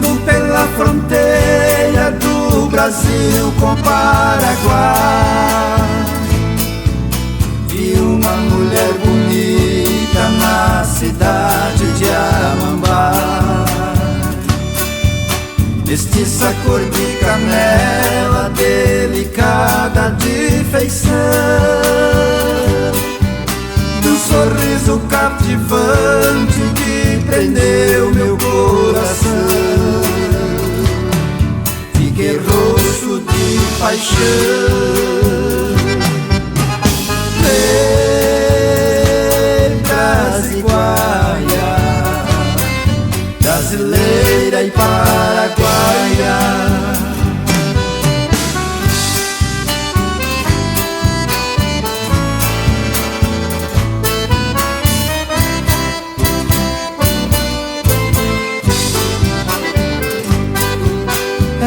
Passando pela fronteira do Brasil com Paraguai, vi uma mulher bonita na cidade de Amambá, mestiça cor de canela, delicada de feição, do sorriso cativante que prendeu meu coração. Fiquei roxo de paixão. Brasiguaia, brasileira e paraguaia,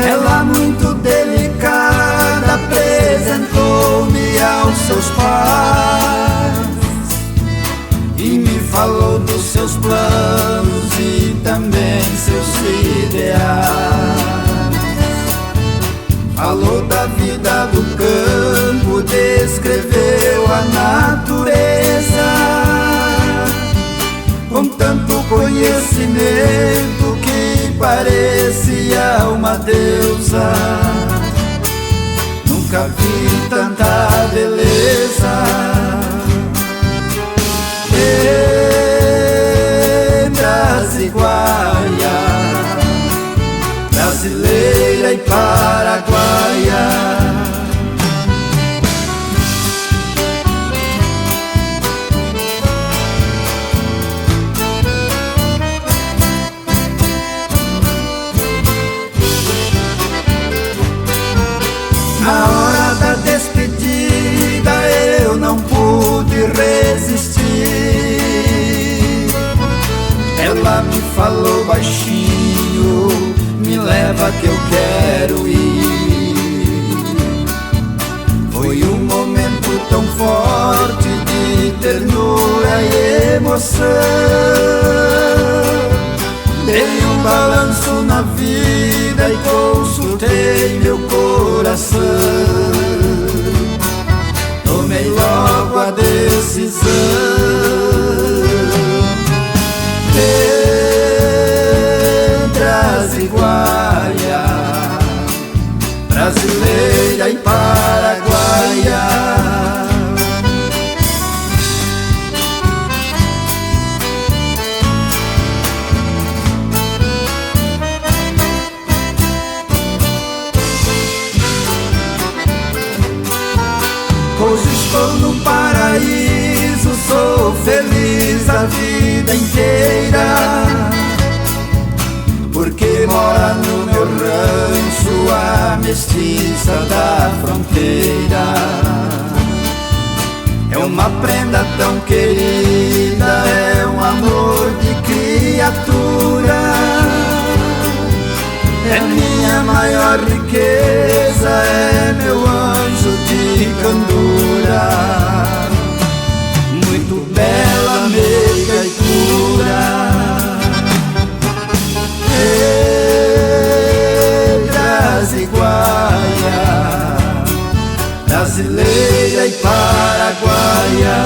ela muito delicada apresentou-me aos seus pais e me falou dos seus planos e também seus ideais. Falou da vida do campo, descreveu a natureza com tanto conhecimento que parecia uma deusa. Nunca vi tanta beleza. Brasiguaia, brasileira e paraguaia, na hora da despedida eu não pude resistir. Ela me falou baixinho, me leva que eu quero ir. Foi um momento tão forte de ternura e emoção. Dei um balanço na vida e consultei meu coração. Tomei logo a decisão. Brasiguaia, brasileira e paraguaia, hoje estou no paraíso, sou feliz a vida inteira, porque mora no meu rancho a mestiça da fronteira. É uma prenda tão querida, é um amor de criatura. É minha maior riqueza, é meu anjo de candura. Muito bela, meiga e pura. Brasiguaia, brasileira e paraguaia.